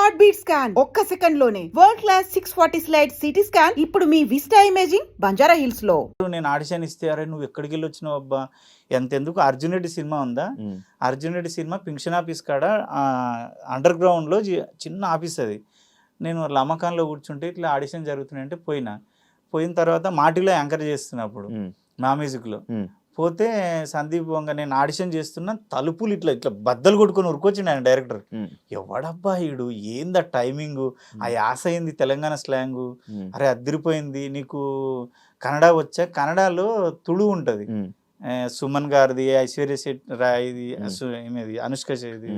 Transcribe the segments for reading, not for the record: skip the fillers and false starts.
Heart beat scan ఒక్క second లోనే world class 640 slide CT scan ఇప్పుడు మీ విస్టా ఇమేజింగ్ బంజారా హిల్స్ లో. నేను ఆడిషన్ ఇస్తే అరే నువ్వు ఎక్కడికి వెళ్ళి వచ్చినావు అబ్బా ఎంతెందుకు అర్జున్ రెడ్డి సినిమా ఉందా, అర్జున్ రెడ్డి సినిమా పింక్షన్ ఆఫీస్ కాడ అండర్ గ్రౌండ్లో చిన్న ఆఫీస్ అది. నేను లమకాన్లో కూర్చుంటే ఇట్లా ఆడిషన్ జరుగుతున్నాయంటే పోయిన తర్వాత మాటిలో యాంకర్ చేస్తున్నప్పుడు మా మ్యూజిక్లో పోతే సందీప్ వంగ నేను ఆడిషన్ చేస్తున్నా, తలుపులు ఇట్లా ఇట్లా బద్దలు కొట్టుకొని ఉరుకొచ్చిండు ఆయన డైరెక్టర్. ఎవడబ్బా ఈడు, ఏందా టైమింగ్, ఆ యాస అయింది తెలంగాణ స్లాంగు, అరే అదిరిపోయింది, నీకు కన్నడ వచ్చా, కన్నడలో తుడు ఉంటుంది, సుమన్ గారిది, ఐశ్వర్య రాయ్ది, అనుష్క ఇది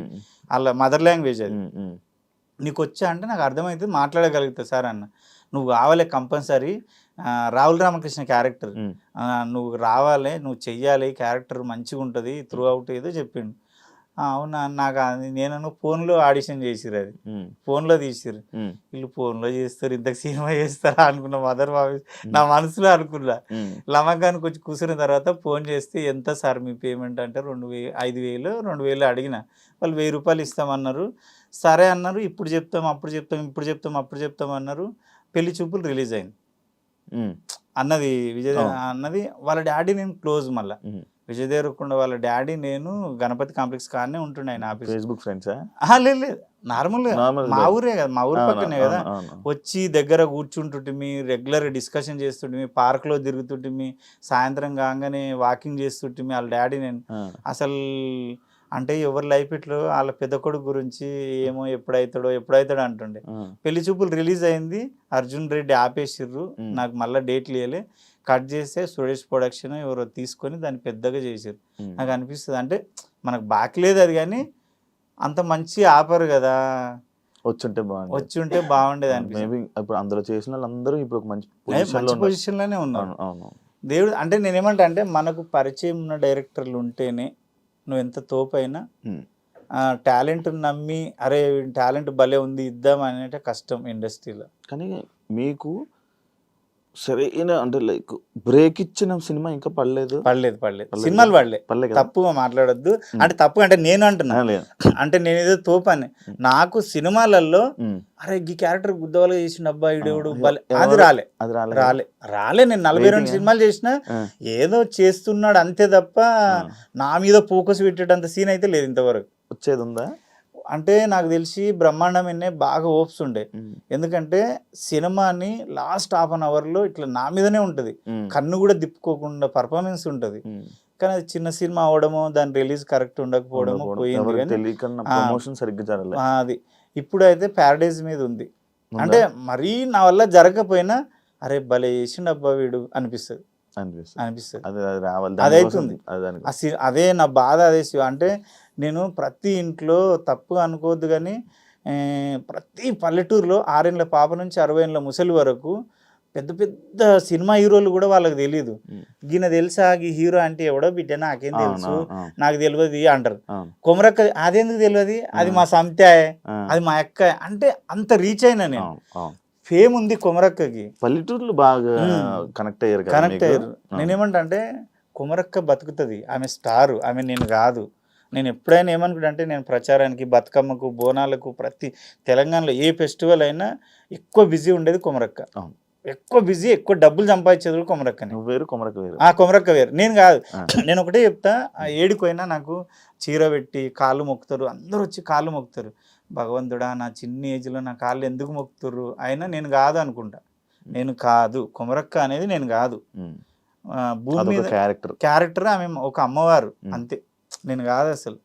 వాళ్ళ మదర్ లాంగ్వేజ్ అది, నీకు వచ్చా అంటే నాకు అర్థమవుతుంది, మాట్లాడగలుగుతా సార్ అన్న. నువ్వు కావాలి కంపల్సరీ, రాహుల్ రామకృష్ణ క్యారెక్టర్ నువ్వు రావాలి, నువ్వు చెయ్యాలి, క్యారెక్టర్ మంచిగా ఉంటుంది త్రూ అవుట్ ఏదో చెప్పిండు. అవునా, నాకు నేను ఫోన్లో ఆడిషన్ చేసిరు, అది ఫోన్లో తీసిరు, వీళ్ళు ఫోన్లో చేస్తారు ఇంతకు సినిమా చేస్తారా అనుకున్నా, మదర్ బాబు నా మనసులో అనుకున్నా. లమకానికి వచ్చి కూర్చున్న తర్వాత ఫోన్ చేస్తే ఎంత సార్ మీ పేమెంట్ అంటే 5,000 అడిగిన, వాళ్ళు 1,000 రూపాయలు ఇస్తామన్నారు. సరే అన్నారు, ఇప్పుడు చెప్తాం అప్పుడు చెప్తాం అన్నారు. పెళ్లి చూపులు రిలీజ్ అయింది అన్నది విజయ్ అన్నది. వాళ్ళ డాడీ నేను క్లోజ్, మళ్ళీ విజయ్ దేవరకొండ వాళ్ళ డాడీ నేను గణపతి కాంప్లెక్స్ కాడనే ఉంటుండే ఆయన ఆఫీస్. ఫేస్బుక్ ఫ్రెండ్సా? లేదు, నార్మల్గా మా ఊరే కదా, మా ఊరు పక్కనే కదా. వచ్చి దగ్గర కూర్చుంటుంటిమి, రెగ్యులర్ డిస్కషన్ చేస్తుంటిమి, పార్క్లో తిరుగుతుంటిమి, సాయంత్రం కాగానే వాకింగ్ చేస్తుంటిమి. వాళ్ళ డాడీ నేను అసలు అంటే ఎవరి లైఫ్ ఇట్లో వాళ్ళ పెద్ద కొడుకు గురించి ఏమో ఎప్పుడైతాడో అంటుండే. పెళ్లి చూపులు రిలీజ్ అయింది, అర్జున్ రెడ్డి ఆపేసిర్రు, నాకు మళ్ళీ డేట్లు ఇవ్వలే, కట్ చేస్తే సురేష్ ప్రొడక్షన్ ఎవరో తీసుకొని దాన్ని పెద్దగా చేసారు. నాకు అనిపిస్తుంది అంటే మనకు బాకలేదు అది, కానీ అంత మంచి ఆపరు కదా, వచ్చుంటే బాగుండేది అనిపిస్తుంది. ఇప్పుడు అందులో చేసిన వాళ్ళందరూ ఇప్పుడు మంచి పొజిషన్లోనే ఉన్నారు. దేవుడు అంటే నేనేమంటా అంటే మనకు పరిచయం ఉన్న డైరెక్టర్లు ఉంటేనే నువ్వు ఎంత తోపైనా టాలెంట్ నమ్మి అరే టాలెంట్ భలే ఉంది ఇద్దాం అనేట కష్టం ఇండస్ట్రీలో. కానీ మీకు సరైన అంటే లైక్ బ్రేక్ ఇచ్చిన సినిమా ఇంకా పడలేదు. సినిమాలు పడలే, తప్పుగా మాట్లాడొద్దు. అంటే తప్పు అంటే నేను అంటున్నా, అంటే నేను ఏదో తోపని, నాకు సినిమాలలో అరే ఈ క్యారెక్టర్ గుద్దవలుగా చేసిన అబ్బా ఇడేవుడు అది రాలే. నేను 42 సినిమాలు చేసిన, ఏదో చేస్తున్నాడు అంతే తప్ప నా మీద ఫోకస్ పెట్టేటంత సీన్ అయితే లేదు ఇంతవరకు. వచ్చేది ఉందా అంటే నాకు తెలిసి బ్రహ్మాండం బాగా హోప్స్ ఉండే, ఎందుకంటే సినిమాని లాస్ట్ హాఫ్ అన్ అవర్లో ఇట్లా నా మీదనే ఉంటుంది, కన్ను కూడా తిప్పుకోకుండా పర్ఫార్మెన్స్ ఉంటుంది. కానీ అది చిన్న సినిమా అవడమో, దాని రిలీజ్ కరెక్ట్ ఉండకపోవడమో పోయింది. అది ఇప్పుడు అయితే ప్యారడైజ్ మీద ఉంది. అంటే మరీ నా వల్ల జరగకపోయినా అరే భలే చేసిండు అబ్బా వీడు అనిపిస్తుంది. అదైతుంది, అదే నా బాధ. అదే అంటే నేను ప్రతి ఇంట్లో తప్పు అనుకోవద్దు, కానీ ప్రతి పల్లెటూరులో 6 ఏళ్ళ పాప నుంచి 60 ఏళ్ళ ముసలి వరకు పెద్ద పెద్ద సినిమా హీరోలు కూడా వాళ్ళకి తెలియదు. ఈయన తెలుసా ఈ హీరో అంటే ఎవడో బిడ్డ నాకేం తెలుసు, నాకు తెలియదు అంటారు. కొమరక్క అదెందుకు తెలియదు, అది మా సంత్యాయ్, అది మా అక్క అంటే అంత రీచ్ అయినా నేను. ఫేమ్ ఉంది కొమరక్కకి, పల్లెటూరులో బాగా కనెక్ట్ అయ్యారు. నేనేమంటా అంటే కొమరక్క బతుకుతుంది, ఆమె స్టారు, ఆమె నేను కాదు. నేను ఎప్పుడైనా ఏమనుకుంటా అంటే నేను ప్రచారానికి, బతుకమ్మకు, బోనాలకు, ప్రతి తెలంగాణలో ఏ ఫెస్టివల్ అయినా ఎక్కువ బిజీ ఉండేది కొమరక్క. ఎక్కువ బిజీ, ఎక్కువ డబ్బులు సంపాదించేది కొమరక్కని. కొమరక్క వేరు, నేను కాదు. నేను ఒకటే చెప్తా, ఏడిపోయినా నాకు చీర పెట్టి కాళ్ళు మొక్కుతారు, అందరూ వచ్చి కాళ్ళు మొక్కుతారు. భగవంతుడా నా చిన్న ఏజ్లో నా కాళ్ళు ఎందుకు మొక్కుతారు, అయినా నేను కాదు అనుకుంటా. నేను కాదు, కొమరక్క అనేది నేను కాదు. భూమి మీద క్యారెక్టర్, ఆమె ఒక అమ్మవారు అంతే, నేను కాదు అసలు.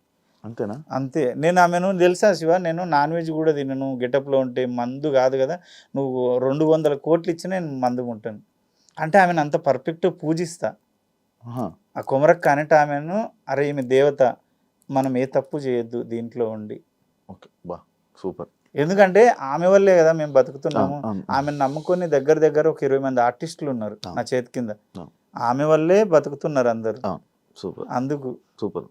అంతేనా? అంతే. నేను ఆమెను తెలుసా శివ, నేను నాన్ వెజ్ కూడా తినను, గెటప్లో ఉంటే మందు కాదు కదా, నువ్వు 200 కోట్లు ఇచ్చినా నేను మందుగా ఉంటాను అంటే ఆమెను అంత పర్ఫెక్ట్ పూజిస్తా. ఆ కొమరక్క అనేట ఆమెను అరే ఈమె దేవత, మనం ఏ తప్పు చేయొద్దు దీంట్లో ఉండి. సూపర్. ఎందుకంటే ఆమె వల్లే కదా మేము బతుకుతున్నాము. ఆమెను నమ్ముకొని దగ్గర ఒక 20 మంది ఆర్టిస్టులు ఉన్నారు నా చేతి కింద, ఆమె వల్లే బతుకుతున్నారు అందరు. సూపర్. అందుకు సూపర్.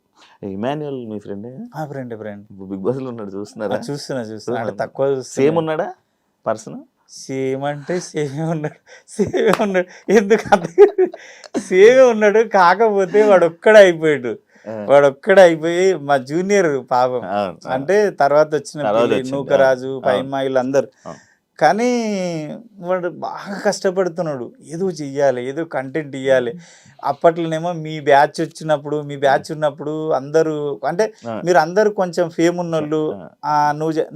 ఇమాన్యుయల్ మీ ఫ్రెండ్? ఫ్రెండ్. బిగ్ బాస్ లో ఉన్నాడు, చూస్తున్నారా? చూస్తున్నా అంటే తక్కువ. సేమ్ ఉన్నాడా పర్సన్? సేమ్ అంటే సేమే ఉన్నాడు. ఎందుకంటే సేమే ఉన్నాడు, కాకపోతే వాడు ఒక్కడే అయిపోయాడు. వాడు ఒక్కడే అయిపోయి మా జూనియర్ పాపం అవును. అంటే తర్వాత వచ్చిన తర్వాత పిల్లి, వచ్చింది. నూకరాజు, అవును. పైమ్మ వీళ్ళందరూ. అవును. కానీ వాడు బాగా కష్టపడుతున్నాడు, ఏదో చెయ్యాలి, ఏదో కంటెంట్ ఇవ్వాలి. అప్పట్లోనేమో మీ బ్యాచ్ వచ్చినప్పుడు, మీ బ్యాచ్ ఉన్నప్పుడు అందరూ అంటే మీరు అందరూ కొంచెం ఫేమ్ ఉన్నోళ్ళు,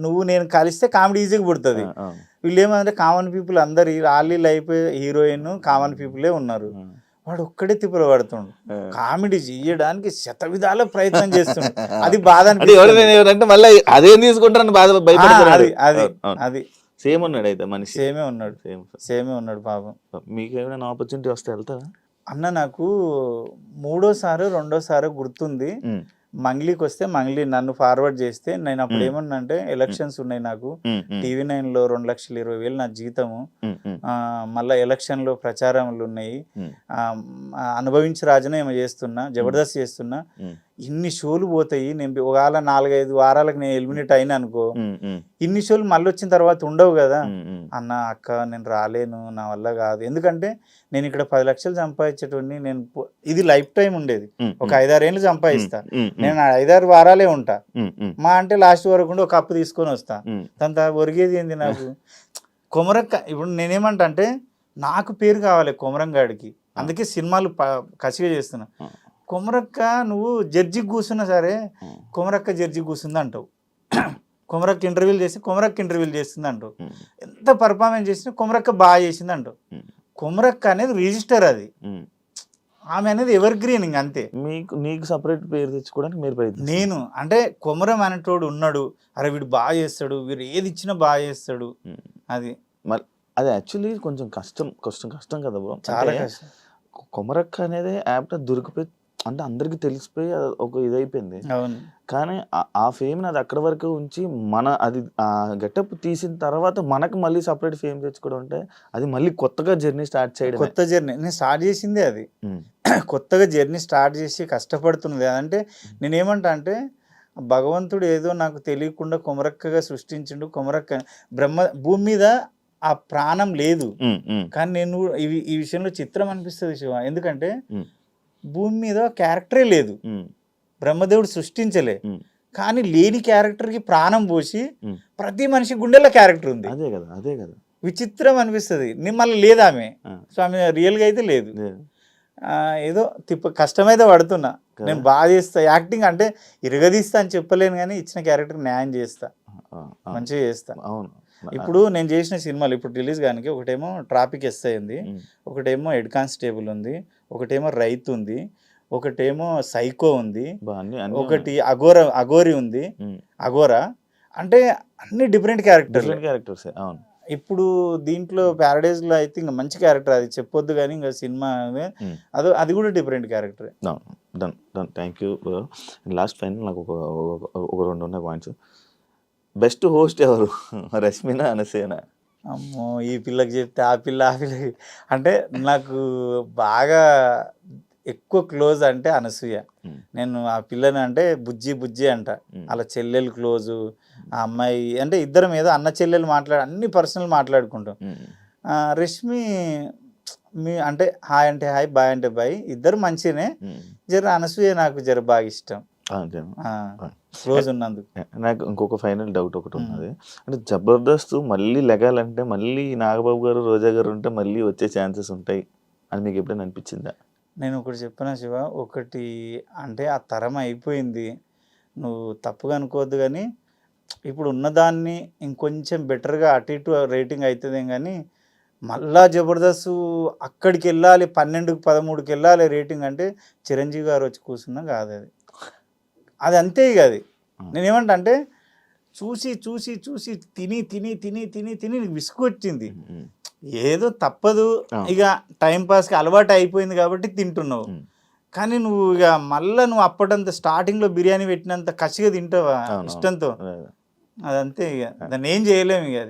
నువ్వు నేను కలిస్తే కామెడీ ఈజీగా పుడుతుంది. వీళ్ళు ఏమంటే కామన్ పీపుల్ అందరు రాలీలు అయిపోయి హీరోయిన్ కామన్ పీపులే ఉన్నారు. వాడు ఒక్కడే తిప్పులు పడుతుండు, కామెడీ చేయడానికి శత విధాల ప్రయత్నం చేస్తుండు. అది బాధ అంటే మళ్ళీ అదేం తీసుకుంటారని బాధ భయపడుతున్నాడు. అది సేమ్ ఉన్నాడు అయితే మనిషి, సేమే ఉన్నాడు పాపం. మీకు ఏమైనా ఆపర్చునిటీ వస్తే వెళ్తారా అన్న? నాకు రెండోసారి గుర్తుంది. మంగ్లీకి వస్తే మంగ్లీ నన్ను ఫార్వర్డ్ చేస్తే నేను అప్పుడు ఏమన్నా అంటే ఎలక్షన్స్ ఉన్నాయి నాకు, TV9లో 2,20,000 నా జీతము, మళ్ళీ ఎలక్షన్లో ప్రచారములు ఉన్నాయి, అనుభవించి రాజనే ఏమో చేస్తున్నా, జబర్దస్త్ చేస్తున్నా, ఇన్ని షోలు పోతాయి, నేను ఒకవేళ 4-5 వారాలకు నేను ఎలిమినేట్ అయినా అనుకో, ఇన్ని షోలు మళ్ళీ వచ్చిన తర్వాత ఉండవు కదా అన్న. అక్క నేను రాలేను, నా వల్ల కాదు, ఎందుకంటే నేను ఇక్కడ 10 లక్షలు సంపాదించేటోడిని, నేను ఇది లైఫ్ టైం ఉండేది, ఒక 5-6 ఏళ్ళు సంపాదిస్తా, నేను 5-6 వారాలే ఉంటా, మా అంటే లాస్ట్ వరకు ఉండి ఒక అప్పు తీసుకొని వస్తా, దాంతో ఒరిగేది ఏంది నాకు? కొమరక్క ఇప్పుడు నేనేమంటా అంటే నాకు పేరు కావాలి కొమరంగాడికి, అందుకే సినిమాలు కసిగా చేస్తున్నా. కొమరక్క నువ్వు జడ్జికి కూర్చున్నా సరే కొమరక్క జడ్జికి కూర్చుంది అంటావు, కొమరక్క ఇంటర్వ్యూలు చేసి కొమరక్క ఇంటర్వ్యూలు చేస్తుంది అంటావు, ఎంత పర్ఫార్మెన్స్ చేసినా కొమరక్క బాగా చేసింది అంటావు. కొమరక్క అనేది రిజిస్టర్, అది ఆమె అనేది ఎవర్ గ్రీన్, ఇంక అంతే. నీకు సపరేట్ పేరు తెచ్చుకోవడానికి మీరు ప్రయత్నం. నేను అంటే కొమరం అనేటోడు ఉన్నాడు, అరే వీడు బాగా చేస్తాడు, వీడు ఏది ఇచ్చినా బాగా చేస్తాడు, అది మరి అది యాక్చువల్లీ కొంచెం కష్టం కదా బ్రో, చాలా కష్టం. కొమరక్క అనేది యాప్ దొరికిపోయి అంటే అందరికి తెలిసిపోయి ఒక ఇదైపోయింది. కానీ ఆ ఫేమ్ అది అక్కడి వరకు ఉంచి అది ఆ గెటప్ తీసిన తర్వాత మనకు మళ్ళీ సపరేట్ ఫేమ్ తెచ్చుకోవడం అంటే అది మళ్ళీ కొత్తగా జర్నీ స్టార్ట్ చేయడం. కొత్త జర్నీ నేను స్టార్ట్ చేసిందే అది, కొత్తగా జర్నీ స్టార్ట్ చేసి కష్టపడుతున్నది. అంటే నేనేమంటా అంటే భగవంతుడు ఏదో నాకు తెలియకుండా కొమరక్కగా సృష్టించిండు. కొమరక్క భూమి మీద ఆ ప్రాణం లేదు, కానీ నేను ఈ విషయంలో చిత్రం అనిపిస్తుంది శివ, ఎందుకంటే భూమి మీద క్యారెక్టరే లేదు, బ్రహ్మదేవుడు సృష్టించలే, కానీ లేని క్యారెక్టర్కి ప్రాణం పోసి ప్రతి మనిషి గుండెల్లో క్యారెక్టర్ ఉంది. అదే కదా విచిత్రం అనిపిస్తుంది. మళ్ళీ లేదా ఆమె స్వామి రియల్గా అయితే లేదు, ఏదో కష్టమైతే పడుతున్నా. నేను బాగా చేస్తా యాక్టింగ్, అంటే ఇరగదీస్తా అని చెప్పలేను, కానీ ఇచ్చిన క్యారెక్టర్ న్యాయం చేస్తా, మంచిగా చేస్తా. అవును. ఇప్పుడు నేను చేసిన సినిమాలు ఇప్పుడు రిలీజ్ కానీ ఒకటేమో ట్రాఫిక్ ఎస్ఐ ఉంది, ఒకటేమో హెడ్ కానిస్టేబుల్ ఉంది, ఒకటేమో రైతు ఉంది, ఒకటేమో సైకో ఉంది, ఒకటి అఘోరి ఉంది, అఘోరా, అంటే అన్ని డిఫరెంట్ క్యారెక్టర్స్. ఇప్పుడు దీంట్లో ప్యారడైజ్ లో అయితే ఇంకా మంచి క్యారెక్టర్, అది చెప్పొద్దు కానీ ఇంకా సినిమా అది కూడా different character. Thank you. Last final నాకు ఒక 2 ఉన్నాయి పాయింట్స్. బెస్ట్ హోస్ట్ ఎవరు, రష్మినా అనసూయనా? అమ్మో, ఈ పిల్లకి చెప్తే ఆ పిల్ల అంటే నాకు బాగా ఎక్కువ క్లోజ్ అంటే అనసూయ. నేను ఆ పిల్లని అంటే బుజ్జి అంట, అలా చెల్లెలు క్లోజు. ఆ అమ్మాయి అంటే ఇద్దరం ఏదో అన్న చెల్లెలు అన్ని పర్సనల్ మాట్లాడుకుంటాం. రష్మి అంటే హాయ్ అంటే హాయ్, బాయ్ అంటే బాయ్, ఇద్దరు మంచిగానే. జర అనసూయ నాకు జర బాగా ఇష్టం, క్లోజ్ ఉన్నందుకు. నాకు ఇంకొక ఫైనల్ డౌట్ ఒకటి ఉన్నది, అంటే జబర్దస్త్ మళ్ళీ లెగాలంటే మళ్ళీ నాగబాబు గారు, రోజా గారు ఉంటే మళ్ళీ వచ్చే ఛాన్సెస్ ఉంటాయి అని మీకు ఎప్పుడైనా అనిపించిందా? నేను ఒకటి చెప్పినా శివ, ఒకటి అంటే ఆ తరం అయిపోయింది, నువ్వు తప్పుగా అనుకోవద్దు, కానీ ఇప్పుడు ఉన్నదాన్ని ఇంకొంచెం బెటర్గా అటు ఇటు రేటింగ్ అవుతుంది, కానీ మళ్ళా జబర్దస్త్ అక్కడికి వెళ్ళాలి 12-13కి వెళ్ళాలి రేటింగ్ అంటే చిరంజీవి గారు వచ్చి కూర్చున్నా కాదు, అది అంతే. ఇక అది నేనేమంటా అంటే చూసి తిని విసుగు వచ్చింది, ఏదో తప్పదు, ఇక టైంపాస్కి అలవాటు అయిపోయింది కాబట్టి తింటున్నావు, కానీ నువ్వు ఇక మళ్ళీ నువ్వు అప్పటంత స్టార్టింగ్లో బిర్యానీ పెట్టినంత కసిగా తింటావా ఇష్టంతో, అదంతే. ఇక దాన్ని ఏం చేయలేము, ఇక అది